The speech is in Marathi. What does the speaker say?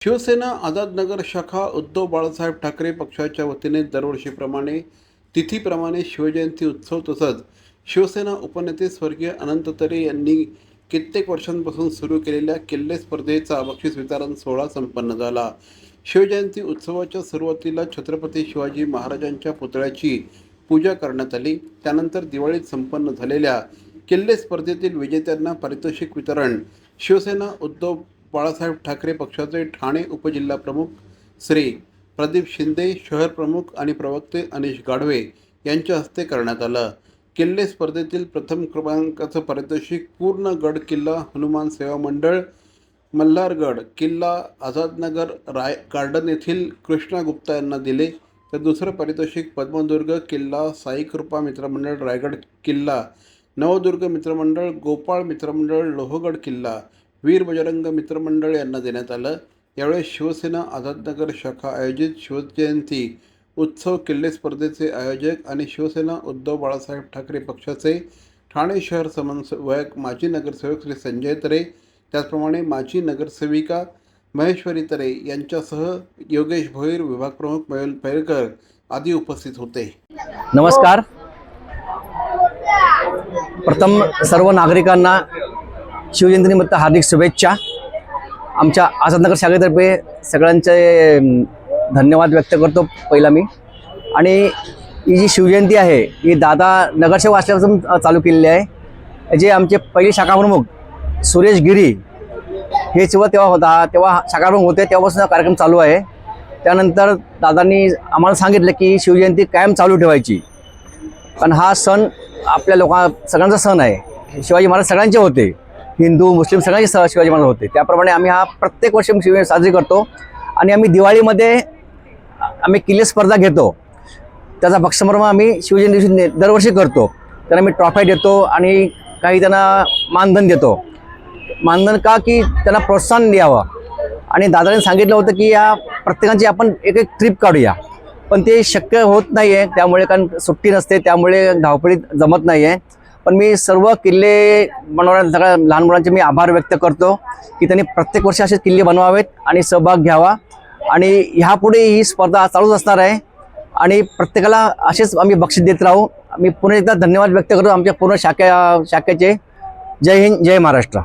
शिवसेना आझादनगर शाखा उद्धव बाळासाहेब ठाकरे पक्षाच्या वतीने दरवर्षीप्रमाणे तिथीप्रमाणे शिवजयंती उत्सव तसंच शिवसेना उपनेते स्वर्गीय अनंत तरे यांनी कित्येक वर्षांपासून सुरू केलेल्या किल्ले स्पर्धेचा बक्षीस वितरण सोहळा संपन्न झाला। शिवजयंती उत्सवाच्या सुरुवातीला छत्रपती शिवाजी महाराजांच्या पुतळ्याची पूजा करण्यात आली। त्यानंतर दिवाळीत संपन्न झालेल्या किल्ले स्पर्धेतील विजेत्यांना पारितोषिक वितरण शिवसेना उद्धव बाळासाहेब ठाकरे पक्षाचे ठाणे उपजिल्हाप्रमुख श्री प्रदीप शिंदे, शहर प्रमुख आणि प्रवक्ते अनिश गाढवे यांच्या हस्ते करण्यात आलं। किल्ले स्पर्धेतील प्रथम क्रमांकाचं पारितोषिक पूर्ण गड किल्ला हनुमान सेवा मंडळ मल्हारगड किल्ला आझादनगर गार्डन येथील कृष्णा गुप्ता यांना दिले। तर दुसरं पारितोषिक पद्मदुर्ग किल्ला साईकृपा मित्रमंडळ रायगड किल्ला नवदुर्ग मित्रमंडळ गोपाळ मित्रमंडळ लोहगड किल्ला वीर बजरंग मित्रमंडळ यांना देण्यात आलं। यावेळी शिवसेना आझादनगर शाखा आयोजित शिवजयंती उत्सव किल्ले स्पर्धेचे आयोजक आणि शिवसेना उद्धव बाळासाहेब ठाकरे पक्षाचे ठाणे शहर समन्वयक माजी नगरसेवक श्री संजय तरे, त्याचप्रमाणे माजी नगरसेविका महेश्वरी तरे यांच्यासह योगेश भोईर, विभाग प्रमुख मयूर पैरकर आदी उपस्थित होते। नमस्कार। प्रथम सर्व नागरिकांना शिवजयंतीनिमित्त हार्दिक शुभेच्छा। आमच्या आझादनगर शाखेतर्फे सगळ्यांचे धन्यवाद व्यक्त करतो पहिला मी। आणि ही जी शिवजयंती आहे ही दादा नगरसेवक असल्यापासून चालू केलेली आहे। जे आमचे पहिले शाखाप्रमुख सुरेश गिरी हे तेव्हा शाखाप्रमुख होते, तेव्हापासून कार्यक्रम चालू आहे। त्यानंतर दादांनी आम्हाला सांगितलं की शिवजयंती कायम चालू ठेवायची, कारण हा सण आपल्या सगळ्यांचा सण आहे। शिवाजी महाराज सगळ्यांचे होते, हिंदू मुस्लिम सगळ्यांचे शिवाजी महाराज होते, त्याप्रमाणे आम्ही हा प्रत्येक वर्षी शिवजयंती साजरी करतो। आणि आम्ही दिवाळीमध्ये आम्ही किल्ले स्पर्धा घेतो, त्याचा बक्षसमारंभ आम्ही शिवजयंती दिवशी दरवर्षी करतो। त्यांना आम्ही ट्रॉफी देतो आणि काही त्यांना मानधन देतो। मानधन का की त्यांना प्रोत्साहन द्यावं। आणि दादाने सांगितलं होतं की या प्रत्येकाची आपण एक एक ट्रिप काढूया, पण ते शक्य होत नाही आहे, त्यामुळे कारण सुट्टी नसते, त्यामुळे धावपळीत जमत नाही आहे। पण मी सर्व किल्ले बनवणाऱ्या सगळ्या लहान मुलांचे मी आभार व्यक्त करतो की त्यांनी प्रत्येक वर्षी असे किल्ले बनवावेत आणि सहभाग घ्यावा। आणि ह्यापुढे ही स्पर्धा चालूच असणार आहे आणि प्रत्येकाला असेच आम्ही बक्षीस देत राहू। मी पुन्हा एकदा धन्यवाद व्यक्त करतो आमच्या पूर्ण शाखेचे। जय हिंद, जय महाराष्ट्र।